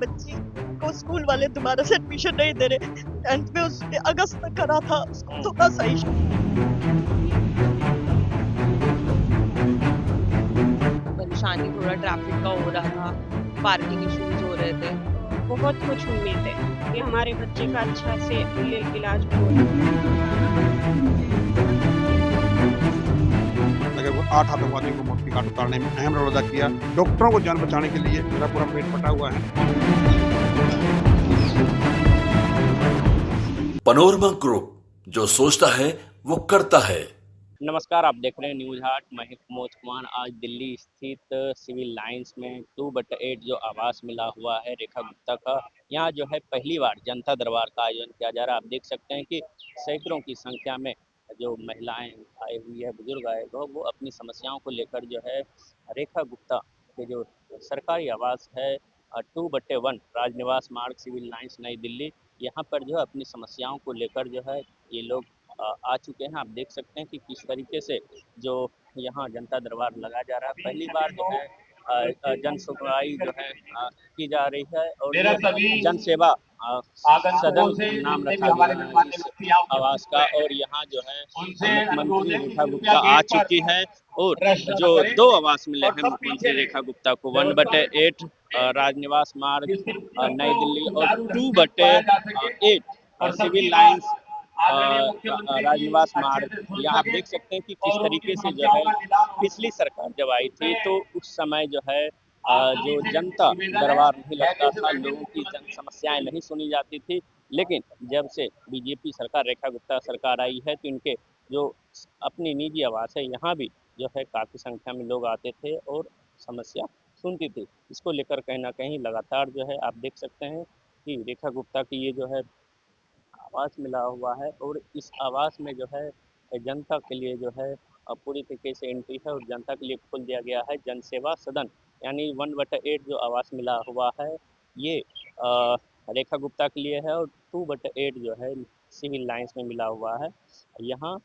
बच्ची को स्कूल वाले दोबारा से एडमिशन नहीं दे रहे। 10th में उसने अगस्त तक करा था, उसको थोड़ा सा इशू। परेशानी थोड़ा ट्रैफिक का हो रहा था, पार्किंग इश्यूज हो रहे थे। बहुत कुछ उम्मीद है कि हमारे बच्चे का अच्छा से इलाज हो। लगभग 8 आतंकवादियों को मौत की घाट उतारने में अहम रोल अदा किया। डॉक्टरों को जान बचाने के लिए मेरा पूरा पेट फटा हुआ है। पनोरमा ग्रुप, जो सोचता है वो करता है। नमस्कार, आप देख रहे हैं न्यूज हाट। मैं प्रमोद कुमार। आज दिल्ली स्थित सिविल लाइंस में 2/8 जो आवास मिला हुआ है रेखा गुप्ता का, यहाँ जो है पहली बार जनता दरबार का आयोजन किया जा रहा है। आप देख सकते हैं कि सैकड़ों की संख्या में जो महिलाएं आई हुई है, बुजुर्ग आए वो अपनी समस्याओं को लेकर जो है रेखा गुप्ता के जो सरकारी आवास है 2/1 राजनिवास मार्ग सिविल लाइंस नई दिल्ली, यहाँ पर जो है अपनी समस्याओं को लेकर जो है ये लोग आ चुके हैं। आप देख सकते हैं कि किस तरीके से जो यहाँ जनता दरबार लगा जा रहा है। पहली बार जो है जन सुनवाई जो है की जा रही है और ये जन सेवा सदन नाम रखा गया है इस आवास का। और यहाँ जो है मुख्यमंत्री रेखा गुप्ता आ चुकी है और जो 2 आवास मिले हैं मुख्यमंत्री रेखा गुप्ता को, 1/8 राजनिवास मार्ग नई दिल्ली और 2/8 सिविल लाइंस राजनिवास मार्ग। यहाँ आप देख सकते हैं कि किस तरीके से जो है पिछली सरकार जब आई थी तो उस समय जो है जो जनता दरबार नहीं लगता था, लोगों की जन समस्याएं नहीं सुनी जाती थी। लेकिन जब से बीजेपी सरकार, रेखा गुप्ता सरकार आई है तो इनके जो अपनी निजी आवास है यहाँ भी जो है काफ़ी संख्या में लोग आते थे और समस्या सुनती थी। इसको लेकर कहीं ना कहीं लगातार जो है आप देख सकते हैं कि रेखा गुप्ता की ये जो है आवास मिला हुआ है और इस आवास में जो है जनता के लिए जो है पूरी तरीके से एंट्री है और जनता के लिए खोल दिया गया है जन सेवा सदन। यानी 1/8 जो आवास मिला हुआ है ये रेखा गुप्ता के लिए है और 2/8 जो है सिविल लाइंस में मिला हुआ है। यहाँ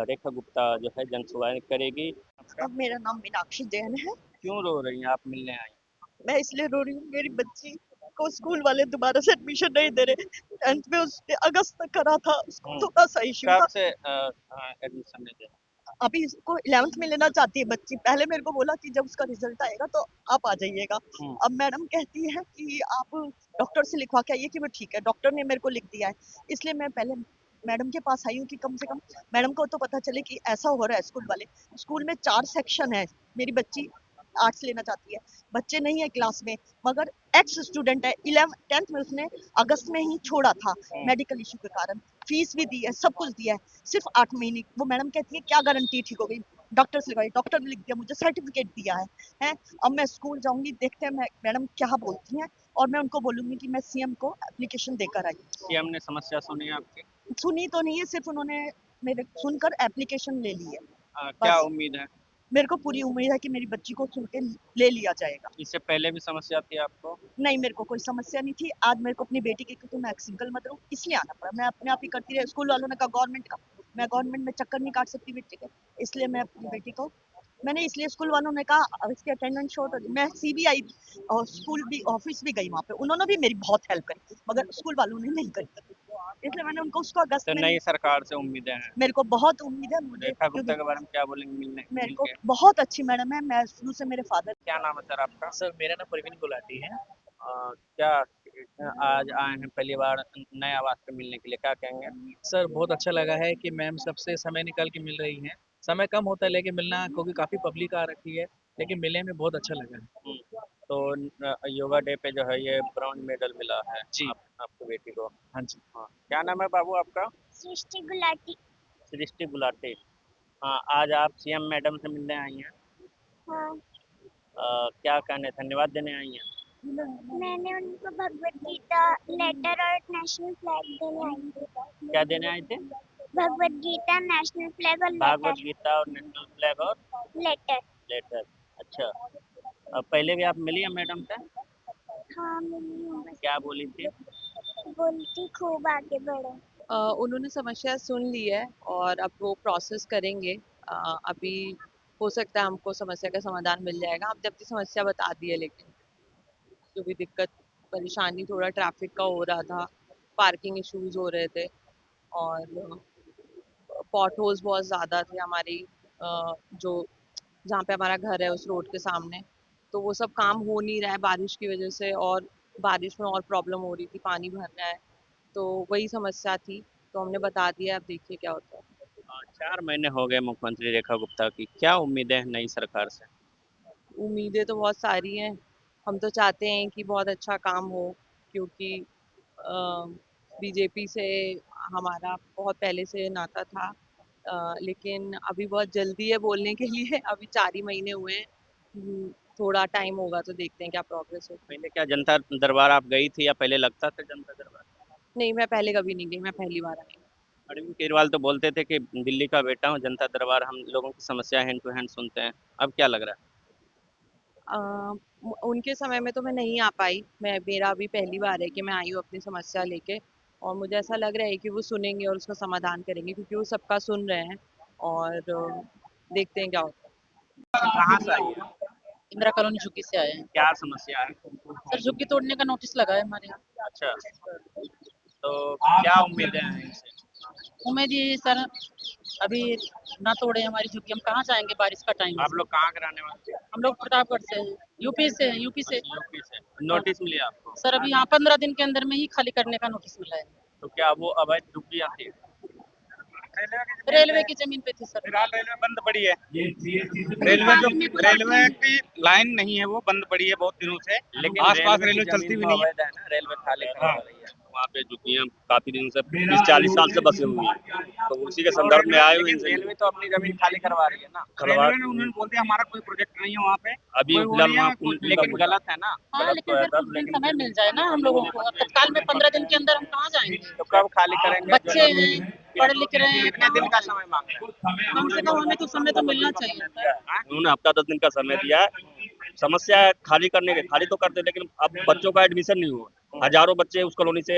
रेखा गुप्ता जो है जन सुनवाई करेगी। अब मेरा नाम मीनाक्षी जैन है। क्यों रो रही हैं आप? मिलने आई? मैं इसलिए रो रही हूँ, मेरी बच्ची को स्कूल वाले दोबारा से एडमिशन नहीं दे रहे। 10th में उसने अगस्त तक करा था, उसको थोड़ा सा इशू था। कब से एडमिशन नहीं दे रहे? अभी इसको 11th में लेना चाहती है बच्ची। पहले मेरे को बोला कि जब उसका रिजल्ट आएगा तो आप आ जाइएगा। अब मैडम कहती है कि आप डॉक्टर से लिखवा के आइए कि वो ठीक है। डॉक्टर ने मेरे को लिख दिया है, इसलिए मैं पहले मैडम के पास आई हूँ कि कम से कम मैडम को तो पता चले कि ऐसा हो रहा है। स्कूल वाले, स्कूल में 4 सेक्शन है। मेरी बच्ची आर्ट्स लेना चाहती है, बच्चे नहीं है क्लास में, मगर एक्स स्टूडेंट है। 10th में उसने अगस्त में ही छोड़ा था मेडिकल इशू के कारण। फीस भी दी है, सब कुछ दिया है, सिर्फ 8 महीने। वो मैडम कहती है क्या गारंटी ठीक हो गई? डॉक्टर से लगाई, डॉक्टर ने लिख दिया, मुझे सर्टिफिकेट दिया है। अब मैं स्कूल जाऊंगी, देखते हैं मैडम क्या बोलती हैं और मैं उनको बोलूंगी कि मैं सीएम को एप्लीकेशन देकर आई। सीएम ने समस्या सुनी आपकी? सुनी तो नहीं है, सिर्फ उन्होंने मेरे सुनकर एप्लीकेशन ले ली है। क्या उम्मीद है? मेरे को पूरी उम्मीद है कि मेरी बच्ची को सुन के ले लिया जाएगा। इससे पहले भी समस्या थी आपको? नहीं, मेरे को कोई समस्या नहीं थी। आज मेरे को अपनी बेटी की, क्योंकि मैं एक सिंगल मदर हूँ, इसलिए आना पड़ा। मैं अपने आप ही करती रही। स्कूल वालों ने कहा गवर्नमेंट का, मैं गवर्नमेंट में चक्कर नहीं काट सकती बेटी के, इसलिए मैं अपनी बेटी को मैंने इसलिए स्कूल वालों ने कहा अब इसकी अटेंडेंस शॉर्ट हो। मैं सीबीआई और स्कूल भी ऑफिस भी गई वहाँ पे, उन्होंने भी मेरी बहुत हेल्प करी, मगर स्कूल वालों ने नहीं करी, इसलिए मैंने उनको उसको अगस्त में। नई सरकार से उम्मीदें हैं? मेरे को बहुत उम्मीद है। मुझे रेखा गुप्ता के बारे में क्या बोलेंगे मेरे को मिलके? बहुत अच्छी मैडम है। मैं शुरू से मेरे फादर। क्या नाम है सर आपका? सर मेरा नाम परवीन गुलाटी है। क्या आज आए हैं पहली बार नए आवास पे मिलने के लिए, क्या कहेंगे? सर बहुत अच्छा लगा है कि मैम सबसे समय निकाल के मिल रही हैं। समय कम होता है लेकिन मिलना, क्योंकि काफ़ी पब्लिक आ रखी है, लेकिन मिलने में बहुत अच्छा लगा है। तो योगा डे पे जो है ये ब्रॉन्ज मेडल मिला है जी। आपकी बेटी को। हाँ जी। हाँ, क्या नाम है बाबू आपका? सृष्टि गुलाटी। सृष्टि गुलाटी। हाँ, आज आप सीएम मैडम से मिलने आई हैं। हाँ, क्या कहने, धन्यवाद देने आई हैं? मैंने उनको भगवत गीता लेटर और नेशनल फ्लैग देने आई थी। क्या देने आए थे? भगवत गीता, नेशनल फ्लैग और भागवत लेटर। गीता और नेशनल फ्लैग और लेटर। लेटर। अच्छा, पहले भी आप मिली हैं मैडम से? हाँ, मिली हूँ। क्या बोली थी? बोलती खूब आगे बढ़ो। उन्होंने समस्या सुन ली है और अब वो प्रोसेस करेंगे। अभी हो सकता है हमको समस्या का समाधान मिल जाएगा। आप जब भी समस्या बता दी है, लेकिन जो भी दिक्कत परेशानी थोड़ा ट्रैफिक का हो रहा था, पार्किंग इश्यूज हो रहे थे और पॉट होल्स बहुत ज़्यादा थे हमारी जो जहाँ पे हमारा घर है उस रोड के सामने, तो वो सब काम हो नहीं रहा है बारिश की वजह से, और बारिश में और प्रॉब्लम हो रही थी, पानी भर रहा है, तो वही समस्या थी। तो हमने बता दिया, अब देखिए क्या होता है। 4 महीने हो गए मुख्यमंत्री रेखा गुप्ता की, क्या उम्मीदें हैं नई सरकार से? उम्मीदें तो बहुत सारी हैं, हम तो चाहते हैं कि बहुत अच्छा काम हो, क्योंकि बीजेपी से हमारा बहुत पहले से नाता था, लेकिन अभी बहुत जल्दी है बोलने के लिए, अभी 4 ही महीने हुए हैं। थोड़ा टाइम होगा तो देखते हैं क्या प्रोग्रेस हो। पहले क्या जनता दरबार आप गई थी या पहले लगता था जनता दरबार? नहीं, मैं पहले कभी नहीं गई, मैं पहली बार आई हूँ। अरविंद केजरीवाल तो बोलते थे कि दिल्ली का बेटा हूँ, जनता दरबार हम लोगों की समस्या हैंड टू हैंड सुनते हैं। अब क्या लग रहा है? अ, उनके समय में तो मैं नहीं आ पाई, मेरा अभी पहली बार है कि मैं आई हूँ अपनी समस्या लेके, और मुझे ऐसा लग रहा है कि वो सुनेंगे और उसका समाधान करेंगे, क्योंकि वो सबका सुन रहे हैं, और देखते हैं क्या होता है। कहाँ से आई है? इंदिरा कॉलोनी झुग्गी से आए हैं। क्या समस्या है? सर झुग्गी तोड़ने का नोटिस लगा है हमारे यहाँ। अच्छा, तो क्या उम्मीदें हैं इनसे? उम्मीद ये है सर, अभी ना तोड़े हमारी झुग्गी, हम कहाँ जाएंगे, बारिश का टाइम है। आप लोग कहाँ के रहने वाले हैं? हम लोग प्रतापगढ़ से हैं, यूपी से हैं, यूपी से। अच्छा, यूपी से। नोटिस मिली आपको? सर अभी यहाँ 15 दिन के अंदर में ही खाली करने का नोटिस मिला है। तो क्या वो अवैध झुग्गियाँ थी? रेलवे की जमीन पे थी सर। फिलहाल रेलवे बंद पड़ी है। रेलवे की लाइन नहीं है, वो बंद पड़ी है बहुत दिनों से। लेकिन आसपास रेलवे रेलवे की चलती जमीन भी तो नहीं है। अवैध है ना, रेलवे खाली करवा रही है। वहाँ पे झुग्गियाँ काफी दिनों से 30-40 साल से बसे हुई हैं, तो उसी के संदर्भ में आए हुए लेकिन इनसे। रेलवे तो अपनी जमीन खाली करवा रही है ना। रेलवे ने उन्होंने बोलते हमारा कोई प्रोजेक्ट नहीं है वहाँ पे। अभी कोई वो फिलहाल नहीं है, वहाँ कुछ- लेकिन लेकिन गलत है ना। हाँ, गलत लेकिन तो है सर सर, कुछ दिन लेकिन समय मिल जाए ना हम लोगों को, तत्काल में 15 दिन के अंदर हम कहाँ जाएंगे। तो कब खाली करेंगे? बच्चे हैं, पढ़ लिख रहे हैं, कितने दिन का समय मांग रहे हैं? कम से कम हमें तो समय तो मिलना चाहिए सर। उन्होंने हफ्ता 10 दिन का समय दिया है। समस्या है खाली करने के, खाली तो करते, लेकिन अब बच्चों का एडमिशन नहीं हुआ। हजारों बच्चे उस कॉलोनी से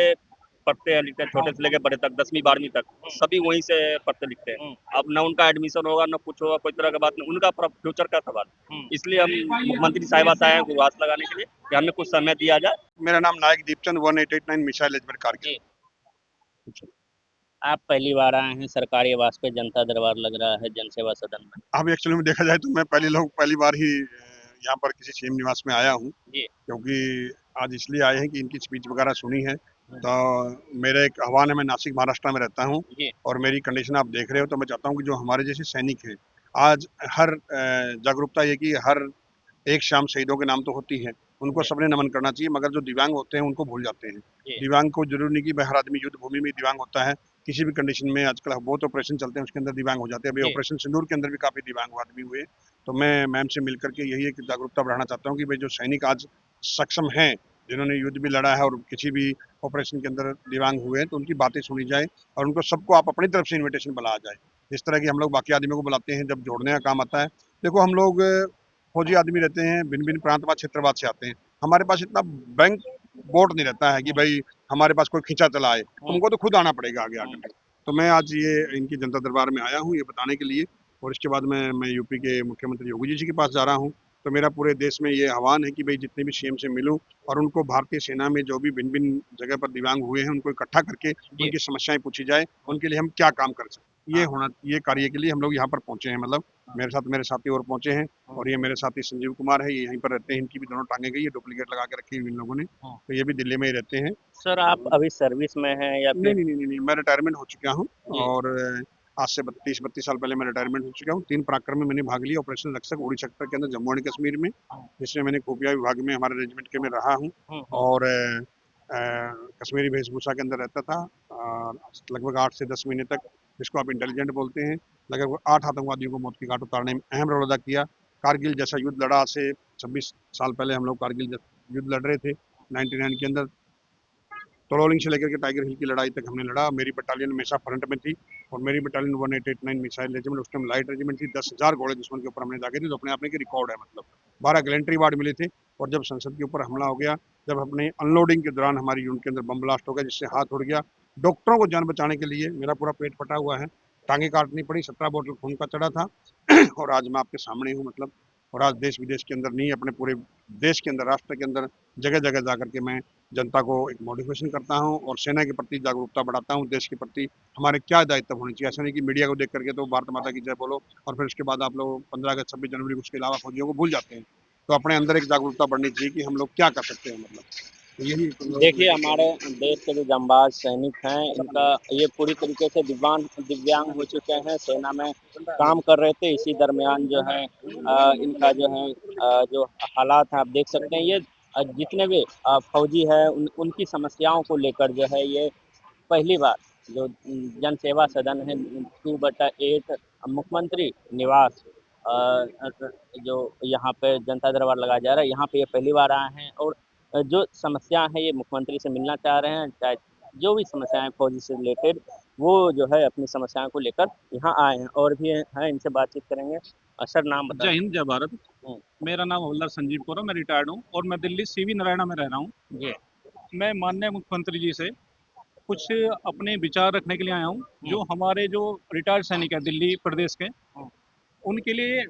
पढ़ते हैं लिखते हैं, छोटे से लेकर बड़े तक, 10वीं 12वीं तक सभी वहीं से पढ़ते लिखते हैं। अब न उनका एडमिशन होगा, न कुछ होगा, कोई तरह का बात नहीं, उनका फ्यूचर का सवाल। इसलिए हम मुख्यमंत्री साहिबा से आए हैं गुरुवास लगाने के लिए कि हमें कुछ समय दिया जाए। मेरा नाम नायक दीपचंद 1889 मिसाइल रेजिमेंट कारगिल। आप पहली बार आए हैं सरकारी आवास पे, जनता दरबार लग रहा है जनसेवा सदन में। अब एक्चुअली में देखा जाए तो मैं पहली बार ही यहाँ पर किसी सीएम निवास में आया हूँ, क्योंकि आज इसलिए आए हैं कि इनकी स्पीच वगैरह सुनी है। तो मेरा एक आह्वान है, मैं नासिक महाराष्ट्र में रहता हूँ और मेरी कंडीशन आप देख रहे हो, तो मैं चाहता हूँ कि जो हमारे जैसे सैनिक हैं, आज हर जागरूकता ये कि हर एक शाम शहीदों के नाम तो होती है, उनको सबने नमन करना चाहिए, मगर जो दिव्यांग होते हैं उनको भूल जाते हैं। दिव्यांग को जरूरी नहीं कि भाई हर आदमी युद्ध भूमि में दिव्यांग होता है, किसी भी कंडीशन में आजकल बहुत ऑपरेशन चलते हैं उसके अंदर दिव्यांग हो जाते हैं। अभी ऑपरेशन सिंदूर के अंदर भी काफी दिव्यांग आदमी हुए। तो मैं मैम से मिलकर के यही एक जागरूकता बढ़ाना चाहता हूँ कि भाई जो सैनिक आज सक्षम हैं, जिन्होंने युद्ध भी लड़ा है और किसी भी ऑपरेशन के अंदर दिव्यांग हुए हैं, तो उनकी बातें सुनी जाए और उनको सबको आप अपनी तरफ से इन्विटेशन बुलाया जाए। जिस तरह की हम लोग बाकी आदमियों को बुलाते हैं जब जोड़ने का काम आता है। देखो हम लोग फौजी आदमी रहते हैं, भिन्न भिन्न प्रांतवाद क्षेत्रवाद से आते हैं, हमारे पास इतना बैंक बोर्ड नहीं रहता है कि भाई हमारे पास कोई खींचा चला आए, तुमको तो खुद आना पड़ेगा आगे आकर। तो मैं आज ये इनकी जनता दरबार में आया हूँ ये बताने के लिए, और इसके बाद मैं यूपी के मुख्यमंत्री योगी जी के पास जा रहा हूँ। तो मेरा पूरे देश में ये आह्वान है कि भाई जितने भी सीएम से मिलूं और उनको भारतीय सेना में जो भी भिन्न भिन्न जगह पर दिव्यांग हुए हैं उनको इकट्ठा करके उनकी समस्याएं पूछी जाए, उनके लिए हम क्या काम कर सकते। ये कार्य के लिए हम लोग यहाँ पर पहुंचे हैं, मतलब मेरे साथ मेरे साथी और पहुंचे हैं, और ये मेरे साथी संजीव कुमार है, ये यहीं पर रहते हैं, इनकी भी दोनों टांगे गई है, डुप्लीकेट लगा के रखी हुई इन लोगों ने, तो ये भी दिल्ली में ही रहते हैं। सर आप अभी सर्विस में हैं या फिर? नहीं, मैं रिटायरमेंट हो चुका हूँ और आज से 32 साल पहले मैं रिटायरमेंट हो चुका हूँ। 3 पराक्रम में मैंने भाग लिया, ऑपरेशन रक्षक उड़ी सेक्टर के अंदर जम्मू एंड कश्मीर में, जिसमें मैंने खुफिया विभाग में हमारे रेजिमेंट के में रहा हूँ, और कश्मीरी वेशभूषा के अंदर रहता था लगभग 8 से 10 महीने तक, जिसको आप इंटेलिजेंट बोलते हैं। लगभग 8 आतंकवादियों को मौत की घाट उतारने में अहम रोल अदा किया। कारगिल जैसा युद्ध लड़ा, से 26 साल पहले हम लोग कारगिल युद्ध लड़ रहे थे 99 के अंदर। तलोलिंग से लेकर के टाइगर हिल की लड़ाई तक हमने लड़ा। मेरी बटालियन हमेशा फ्रंट में थी, और मेरी बटालियन 1889 मिसाइल रेजिमेंट उस टाइम लाइट रेजिमेंट थी। 10,000 घोड़े दुश्मन के ऊपर हमने दागे थे, तो अपने आप में रिकॉर्ड है, मतलब 12 गैलेंट्री अवार्ड मिले थे। और जब संसद के ऊपर हमला हो गया, जब अपने अनलोडिंग के दौरान हमारी यूनिट के अंदर बम ब्लास्ट हो गया जिससे हाथ उड़ गया, डॉक्टरों को जान बचाने के लिए मेरा पूरा पेट फटा हुआ है, टांगे काटनी पड़ी, 17 बोतल खून का चढ़ा था और आज मैं आपके सामने हूँ। मतलब और आज देश विदेश के अंदर नहीं, अपने पूरे देश के अंदर, राष्ट्र के अंदर जगह जगह जा करके मैं जनता को एक मोटिवेशन करता हूँ और सेना के प्रति जागरूकता बढ़ाता हूँ। देश के प्रति हमारे क्या दायित्व होने चाहिए। ऐसा नहीं कि मीडिया को देख करके तो भारत माता की जय बोलो और फिर उसके बाद आप लोग 15 अगस्त 26 जनवरी को उसके अलावा फौजियों को भूल जाते हैं। तो अपने अंदर एक जागरूकता बढ़नी चाहिए कि हम लोग क्या कर सकते हैं। मतलब तो यही देखिए, हमारे देश के जो जांबाज सैनिक हैं, इनका ये पूरी तरीके से दिव्यांग हो चुके हैं, सेना में काम कर रहे थे। इसी दरमियान जो है इनका जो है जो हालात हैं आप देख सकते हैं। ये जितने भी फौजी हैं उनकी समस्याओं को लेकर जो है ये पहली बार जो जन सेवा सदन है 2/8 मुख्यमंत्री निवास जो यहाँ पे जनता दरबार लगाया जा रहा है, यहाँ पे ये पहली बार आए हैं और जो समस्या है ये मुख्यमंत्री से मिलना चाह रहे हैं। चाहे जो भी समस्याएं फौजी से रिलेटेड, वो जो है अपनी समस्याओं को लेकर यहाँ आए हैं और भी हैं, इनसे बातचीत करेंगे। सर, नाम बताएं। जय हिंद, जय भारत। मेरा नाम हवलदार संजीव कौर है, मैं रिटायर्ड हूँ और मैं दिल्ली सीवी नारायणा में रह रहा हूँ। जी। मैं माननीय मुख्यमंत्री जी से कुछ अपने विचार रखने के लिए आया हूँ। जो हमारे जो रिटायर्ड सैनिक है दिल्ली प्रदेश के, उनके लिए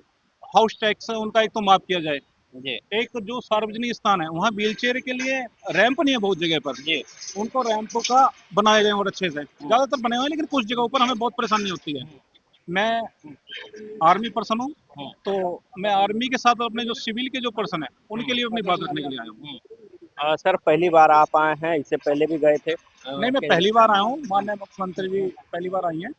हाउस टैक्स उनका एक तो माफ किया जाए। जी। एक जो सार्वजनिक स्थान है वहाँ व्हील चेयर के लिए रैंप नहीं है बहुत जगह पर। जी। उनको रैंपों का बनाए गए और अच्छे से, ज्यादातर बने हुए हैं, लेकिन कुछ जगहों पर हमें बहुत परेशानी होती है। मैं आर्मी पर्सन हूँ, तो मैं आर्मी के साथ अपने जो सिविल के जो पर्सन है उनके लिए अपनी बात रखने के लिए आया हूँ। सर, पहली बार आप आए हैं, इससे पहले भी गए थे? नहीं, मैं पहली बार आया हूँ। माननीय मुख्यमंत्री जी पहली बार आई हैं,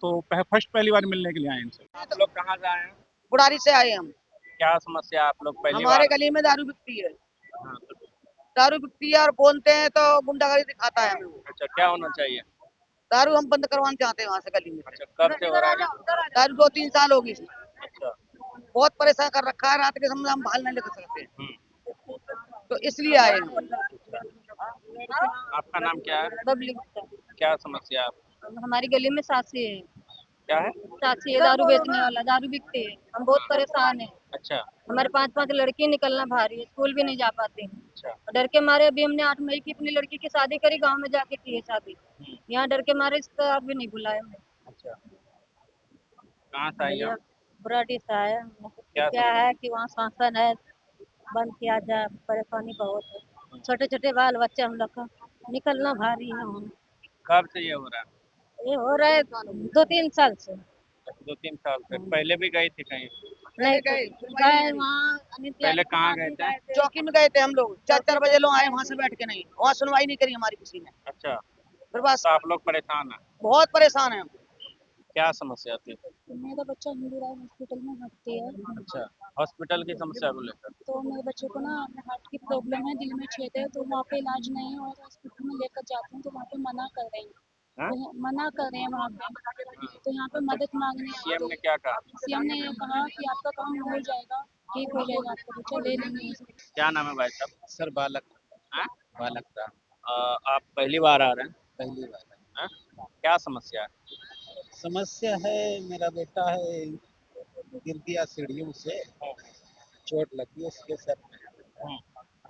तो पहली बार मिलने के लिए आए इनसे। आप लोग कहाँ से आए हैं? बुढ़ारी से आए हम। क्या समस्या आप लोग पहली हमारे बार? गली में दारू बिकती है, हाँ, दारू बिकती है और बोलते हैं तो गुंडागर्दी दिखाता है हमें। अच्छा, क्या होना चाहिए? दारू हम बंद करवाना चाहते हैं वहाँ से गली में। अच्छा, कब से हो रहा है? दारू 2-3 साल होगी। अच्छा। बहुत परेशान कर रखा है, रात के समय हम बाहर नहीं निकल सकते, तो इसलिए आए हैं। आपका नाम क्या है? बबली। क्या समस्या है? हमारी गली में सासी है। क्या है? सासी है, दारू बेचने वाला, दारू बिकती है, हम बहुत परेशान है। अच्छा। हमारे 5-5 लड़की निकलना भारी है, स्कूल भी नहीं जा पाते हैं। अच्छा। डर के मारे अभी हमने 8 मई की अपनी लड़की की शादी करी, गांव में जाके की है शादी। यहाँ डर के मारे इसका आप भी नहीं बुलाया हमें। अच्छा, कहाँ से आई आप? बुराड़ी से आया। क्या है कि वहाँ शासन है, बंद किया जाए, परेशानी बहुत है। छोटे छोटे बाल बच्चे हम लोग का निकलना भारी है। कब से ये हो रहा है? ये हो रहा है 2-3 साल से। 2-3 साल से। पहले भी गई थी कहीं? नहीं गए वहाँ। पहले कहाँ गए थे? चौकी में गए थे हम लोग, 4 बजे लोग आए, वहाँ से बैठ के नहीं, वहाँ सुनवाई नहीं करी हमारी किसी ने। अच्छा, फिर बस तो आप लोग परेशान हैं? बहुत परेशान है। क्या समस्या थी? मेरा बच्चा हिंदू हॉस्पिटल में भर्ती है। अच्छा, हॉस्पिटल की समस्या को लेकर? तो मेरे बच्चे को ना हार्ट की प्रॉब्लम है, दिल में छेद है, तो वहाँ पे इलाज नहीं है और हॉस्पिटल में लेकर जाते हैं तो वहाँ पे मना कर रहे हैं। तो मना कर रहे हैं वहाँ पे, तो यहाँ पे मदद मांगने आए। सीएम ने क्या कहा? सीएम ने ये कहा कि आपका काम हो जाएगा, ठीक हो जाएगा, आपका बच्चा ले लेंगे। क्या नाम है भाई साहब? सर बालक। हाँ? बालक था। आप पहली बार आ रहे हैं? पहली बार। हाँ? क्या समस्या है? समस्या है, मेरा बेटा है गिर गया सीढ़ियों से, चोट लगी उसके सर में।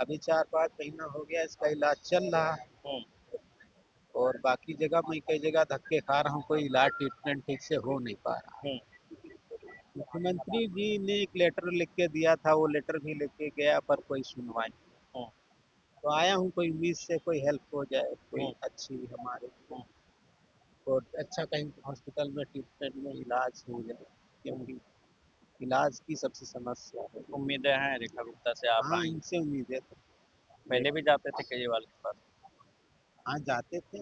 अभी 4-5 महीना हो गया, इसका इलाज चल रहा है और बाकी जगह मैं कई जगह धक्के खा रहा हूँ, कोई इलाज ट्रीटमेंट ठीक से हो नहीं पा रहा। मुख्यमंत्री जी ने एक लेटर लिख के दिया था, वो लेटर भी लेके गया पर कोई सुनवाई नहीं। तो आया हूँ, कोई उम्मीद से कोई हेल्प हो जाए, कोई अच्छी हमारे और अच्छा कहीं हॉस्पिटल में ट्रीटमेंट में इलाज हो जाए, क्योंकि इलाज की सबसे समस्या है। उम्मीदें हैं रेखा गुप्ता से आप? हाँ, इनसे उम्मीद है। पहले भी जाते थे केजरीवाल के पास? हाँ, जाते थे,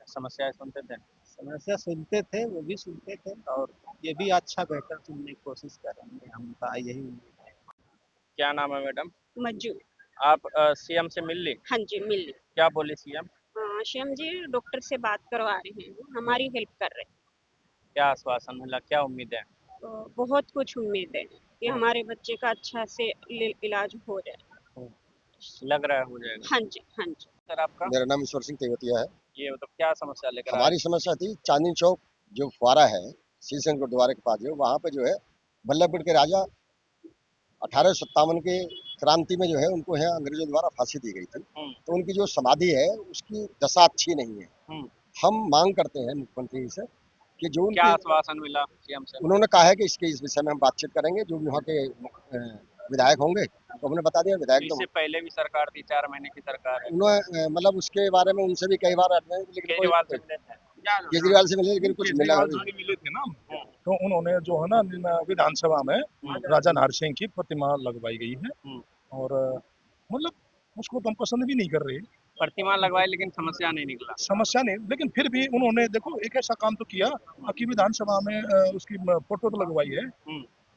समस्याएं सुनते थे? समस्या सुनते थे, वो भी सुनते थे और ये भी अच्छा बेहतर सुनने की कोशिश करेंगे, हमका यही उम्मीद है। क्या नाम है मैडम? मज्जू। आप सीएम से मिल ली? हाँ जी, मिल ली। क्या बोले सीएम? श्याम जी डॉक्टर से बात करवा रहे हैं, हमारी हेल्प कर रहे हैं। क्या आश्वासन मिला, क्या उम्मीद है? तो बहुत कुछ उम्मीद है कि हमारे बच्चे का अच्छा से इलाज हो जाए। लग रहा है हो जाएगा? हाँ जी, हाँ जी। सर, आपका? मेरा नाम ईश्वर सिंह तेवतिया है। ये मतलब क्या समस्या लेकर? हमारी समस्या थी चांदनी चौक जो फुआरा है श्रीशंकर गुरुद्वारे के पास, जो वहाँ पे जो है बल्लभगढ़ के राजा 1857 के क्रांति में जो है उनको है अंग्रेजों द्वारा फांसी दी गई थी। तो उनकी जो समाधि है उसकी दशा अच्छी नहीं है। हम मांग करते हैं मुख्यमंत्री से कि जो क्या उनके आश्वासन मिला सीएम से? उन्होंने कहा है कि इस विषय में हम बातचीत करेंगे, जो भी वहाँ के विधायक होंगे तो हमने बता दिया। विधायक तो इससे पहले भी सरकार थी, 4 महीने की सरकार है। उन्होंने मतलब उसके बारे में उनसे भी कई बार लेकिन केजरीवाल से मिले थे? केजरीवाल से मिले, लेकिन कुछ मिला केजरीवाल जी भी मिले थे ना, तो उन्होंने जो है ना विधानसभा में राजा नाहर सिंह की प्रतिमा लगवाई गई है, और मतलब उसको तो हम पसंद भी नहीं कर रहे। प्रतिमा लगवाई लेकिन समस्या नहीं निकला। समस्या नहीं, लेकिन फिर भी उन्होंने देखो एक ऐसा काम तो किया कि विधानसभा में उसकी फोटो तो लगवाई है।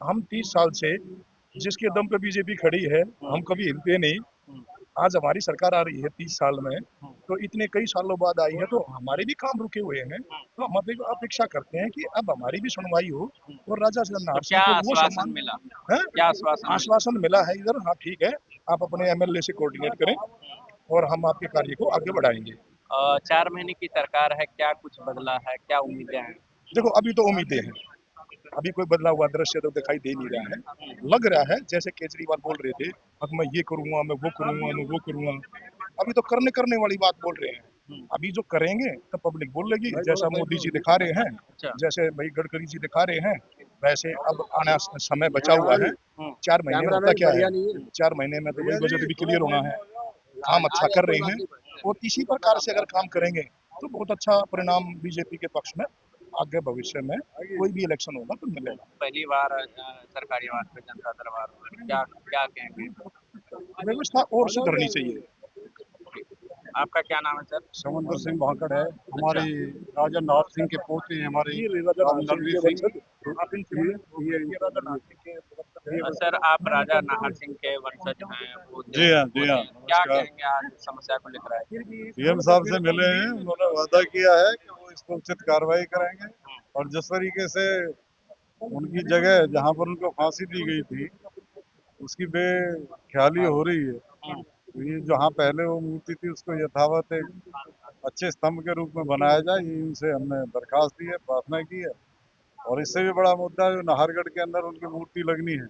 हम 30 साल से जिसके दम पे बीजेपी खड़ी है, हम कभी हिलते नहीं। आज हमारी सरकार आ रही है 30 साल में, तो इतने कई सालों बाद आई है, तो हमारे भी काम रुके हुए हैं। तो हम अपेक्षा करते हैं कि अब हमारी भी सुनवाई हो और राजा नाहर सिंह को वो सम्मान मिला। है। क्या आश्वासन आश्वासन मिला है इधर, हाँ ठीक है, आप अपने एमएलए से कोऑर्डिनेट करें और हम आपके कार्य को आगे बढ़ाएंगे। 4 महीने की सरकार है, क्या कुछ बदला है, क्या उम्मीदें हैं? देखो अभी तो उम्मीदें हैं, अभी कोई बदला हुआ दृश्य तो दिखाई दे नहीं रहा है। लग रहा है जैसे केजरीवाल बोल रहे थे, अब मैं ये करूंगा, मैं वो करूंगा, मैं वो करूंगा। अभी तो करने वाली बात बोल रहे हैं। अभी जो करेंगे तो पब्लिक बोल लेगी, जैसा मोदी जी दिखा रहे हैं, जैसे भाई गडकरी जी दिखा रहे हैं, वैसे अब आना समय बचा हुआ है। 4 महीने में होता क्या है, 4 महीने में तो वही बजट भी क्लियर होना है। काम अच्छा कर रहे हैं और इसी प्रकार से अगर काम करेंगे तो बहुत अच्छा परिणाम बीजेपी के पक्ष में आगे भविष्य में कोई भी इलेक्शन होगा तो मिलेगा। पहली बार सरकारी आवास पे जनता दरबार हुआ, क्या कहेंगे? व्यवस्था और सुधरनी चाहिए। आपका क्या नाम है सर? समंदर सिंह भाकड़ है, हमारे राजा नाहर सिंह के पोते हैं, हमारे सर आप राजा नाहर सिंह के वंशज हैं, पोते जी हाँ, हैं। जी हाँ। क्या कहेंगे आज समस्या को लेकर आए? सीएम साहब से मिले हैं, उन्होंने वादा किया है कि वो इस पर उचित कार्रवाई करेंगे और जिस तरीके से उनकी जगह जहां पर उनको फांसी दी गई थी उसकी बेख्याली हो रही है, तो ये जहाँ पहले वो मूर्ति थी उसको यथावत एक अच्छे स्तंभ के रूप में बनाया जाए, ये इनसे हमने दरखास्त दी है, प्रार्थना की है। और इससे भी बड़ा मुद्दा जो नाहरगढ़ के अंदर उनकी मूर्ति लगनी है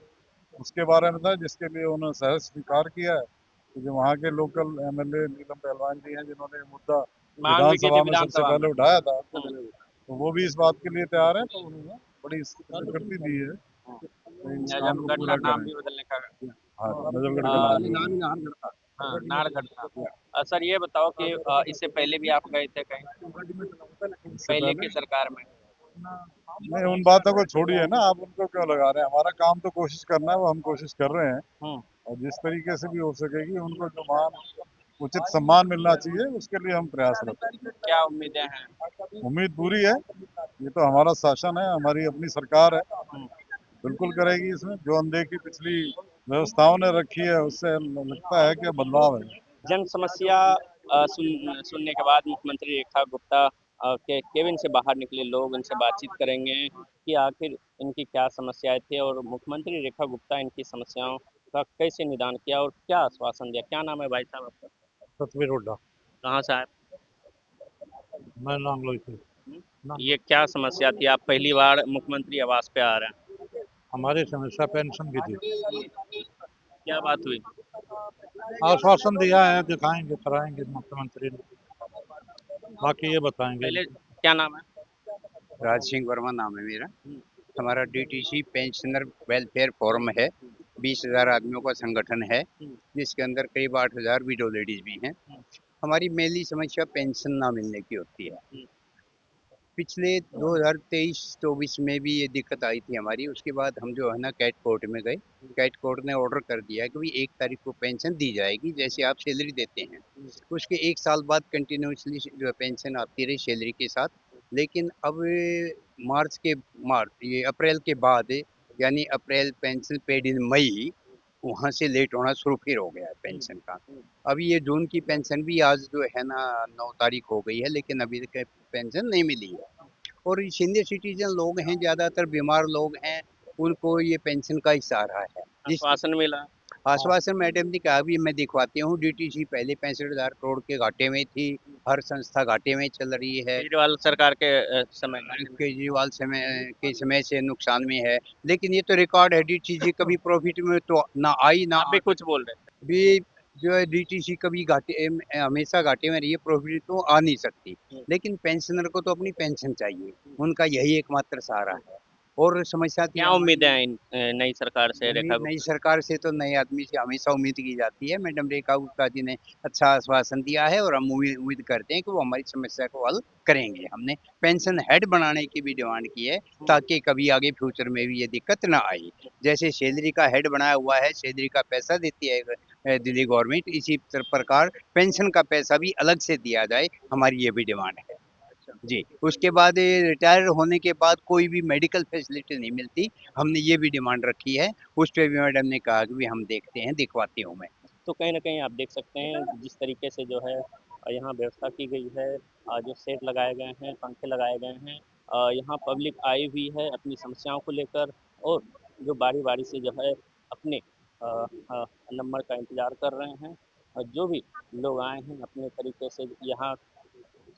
उसके बारे में था, जिसके लिए उन्होंने सहज स्वीकार किया है। तो जो वहाँ के लोकल एमएलए नीलम पहलवान जी हैं, जिन्होंने मुद्दा विधानसभा में सबसे पहले उठाया था, तो वो भी इस बात के लिए तैयार है, तो उन्होंने बड़ी स्वीकृति दी है। तो इन काम को पूरा नाम भी करेंगे। बदलने का हाँ, नजफगढ़ का नाम है। हाँ, नाहरगढ़ था। सर ये बताओ कि इससे पहले भी आप गए थे कहीं पहले की सरकार में? नहीं, उन बातों को छोड़िए ना, आप उनको क्यों लगा रहे हैं। हमारा काम तो कोशिश करना है, वो हम कोशिश कर रहे हैं और जिस तरीके से भी हो सकेगी उनको जो मान उचित सम्मान मिलना चाहिए उसके लिए हम प्रयासरत हैं। क्या उम्मीदें हैं? उम्मीद पूरी है, ये तो हमारा शासन है, हमारी अपनी सरकार है, बिल्कुल करेगी। इसमें जो अनदेखी पिछली व्यवस्थाओं ने रखी है उससे लगता है कि बदलाव है। जन समस्या सुनने के बाद मुख्यमंत्री रेखा गुप्ता के केबिन से बाहर निकले लोग, उनसे बातचीत करेंगे कि आखिर इनकी क्या समस्याएं थी और मुख्यमंत्री रेखा गुप्ता इनकी समस्याओं का कैसे निदान किया और क्या आश्वासन दिया। क्या नाम है भाई साहब आपका? सतवीर हुड्डा। कहाँ से आए? मैं नांगलोई से। ये क्या समस्या थी? आप पहली बार मुख्यमंत्री आवास पे आ रहे हैं। हमारी समस्या पेंशन की थी। क्या बात हुई? आश्वासन दिया है, दिखाएंगे, कराएंगे मुख्यमंत्री ने, बाकी ये बताएंगे। पहले क्या नाम है? राज सिंह वर्मा नाम है मेरा। हमारा डीटीसी पेंशनर वेलफेयर फोरम है, 20,000 आदमियों का संगठन है, जिसके अंदर करीब 8,000 विडो लेडीज भी हैं। हमारी मेनली समस्या पेंशन ना मिलने की होती है। पिछले 2023-24 में भी ये दिक्कत आई थी हमारी। उसके बाद हम जो है ना कैट कोर्ट में गए, कैट कोर्ट ने ऑर्डर कर दिया कि भाई 1 तारीख को पेंशन दी जाएगी, जैसे आप सैलरी देते हैं। उसके 1 साल बाद कंटिन्यूसली जो है पेंशन आती रही सैलरी के साथ। लेकिन अब ये अप्रैल के बाद, यानी अप्रैल पेंशन पेड इन मई, वहाँ से लेट होना शुरू फिर हो गया है पेंशन का। अभी ये जून की पेंशन भी आज जो है ना 9 तारीख हो गई है, लेकिन अभी तक पेंशन नहीं मिली है। और सीनियर सिटीजन लोग हैं, ज़्यादातर बीमार लोग हैं, उनको ये पेंशन का इशारा है। आश्वासन मिला? आश्वासन मैडम ने कहा, भी मैं दिखवाती हूँ, डीटीसी पहले 65,000 करोड़ के घाटे में थी, हर संस्था घाटे में चल रही है। केजरीवाल सरकार के समय केजरीवाल के समय से नुकसान में है, लेकिन ये तो रिकॉर्ड है, डीटीसी कभी प्रॉफिट में तो ना आई ना। आप भी कुछ बोल रहे थे? भी जो है डीटीसी कभी घाटे हमेशा घाटे में रही है, प्रॉफिट तो आ नहीं सकती, लेकिन पेंशनर को तो अपनी पेंशन चाहिए, उनका यही एकमात्र सहारा है। और समस्या थी क्या उम्मीद है नई सरकार से रेखा नई सरकार से तो नए आदमी से हमेशा उम्मीद की जाती है। मैडम रेखा गुप्ता जी ने अच्छा आश्वासन दिया है और हम उम्मीद करते हैं कि वो हमारी समस्या को हल करेंगे। हमने पेंशन हेड बनाने की भी डिमांड की है ताकि कभी आगे फ्यूचर में भी ये दिक्कत ना आए। जैसे सैलरी का हेड बनाया हुआ है, सैलरी का पैसा देती है दिल्ली गवर्नमेंट, इसी प्रकार पेंशन का पैसा भी अलग से दिया जाए, हमारी ये भी डिमांड है जी। उसके बाद रिटायर होने के बाद कोई भी मेडिकल फैसिलिटी नहीं मिलती, हमने ये भी डिमांड रखी है। उस पर भी मैडम ने कहा कि भी हम देखते हैं, दिखवाती हूँ मैं। तो कहीं ना कहीं आप देख सकते हैं जिस तरीके से जो है यहाँ व्यवस्था की गई है, जो सेट लगाए गए हैं, पंखे लगाए गए हैं, यहाँ पब्लिक आई हुई है अपनी समस्याओं को लेकर, और जो बारी बारी से जो है अपने नंबर का इंतजार कर रहे हैं। और जो भी लोग आए हैं अपने तरीके से यहाँ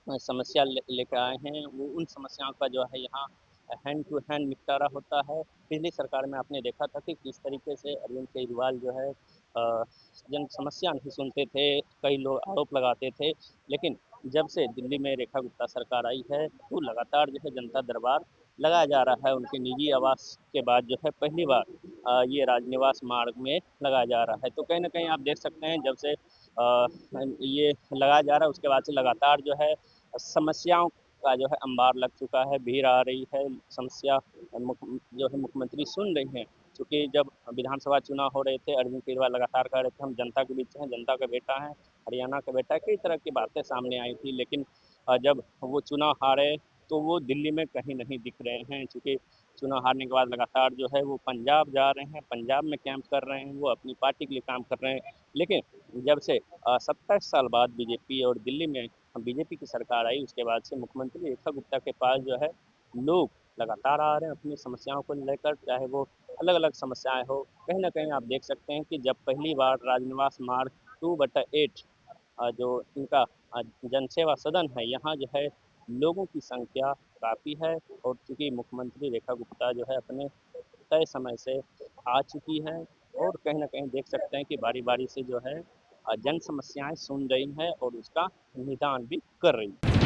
समस्या लेकर आए हैं, वो उन समस्याओं का जो है यहाँ हैंड टू हैंड निपटारा होता है। पिछली सरकार में आपने देखा था कि किस तरीके से अरविंद केजरीवाल जो है जन समस्या नहीं सुनते थे, कई लोग आरोप लगाते थे, लेकिन जब से दिल्ली में रेखा गुप्ता सरकार आई है तो लगातार जो है जनता दरबार लगाया जा रहा है। उनके निजी आवास के बाद जो है पहली बार ये राजनिवास मार्ग में लगाया जा रहा है। तो कहीं ना कहीं आप देख सकते हैं जब से ये लगाया जा रहा है उसके बाद से लगातार जो है समस्याओं का जो है अंबार लग चुका है, भीड़ आ रही है, समस्या जो है मुख्यमंत्री सुन रही हैं। क्योंकि जब विधानसभा चुनाव हो रहे थे, अरविंद केजरीवाल लगातार कह रहे थे हम जनता के बीच हैं, जनता का बेटा है, हरियाणा का बेटा है, कई तरह की बातें सामने आई थी, लेकिन जब वो चुनाव हारे तो वो दिल्ली में कहीं नहीं दिख रहे हैं। चूँकि चुनाव हारने के बाद लगातार जो है वो पंजाब जा रहे हैं, पंजाब में कैंप कर रहे हैं, वो अपनी पार्टी के लिए काम कर रहे हैं। लेकिन जब से 27 साल बाद बीजेपी और दिल्ली में बीजेपी की सरकार आई, उसके बाद से मुख्यमंत्री रेखा गुप्ता के पास जो है लोग लगातार आ रहे हैं अपनी समस्याओं को लेकर, चाहे वो अलग अलग समस्याएं हो। कहीं ना कहीं आप देख सकते हैं कि जब पहली बार राजनिवास मार्ग 2/8 जो इनका जनसेवा सदन है, यहाँ जो है लोगों की संख्या काफ़ी है, और चूँकि मुख्यमंत्री रेखा गुप्ता जो है अपने तय समय से आ चुकी हैं, और कहीं ना कहीं देख सकते हैं कि बारी बारी से जो है जन समस्याएं सुन रही हैं और उसका निदान भी कर रही हैं।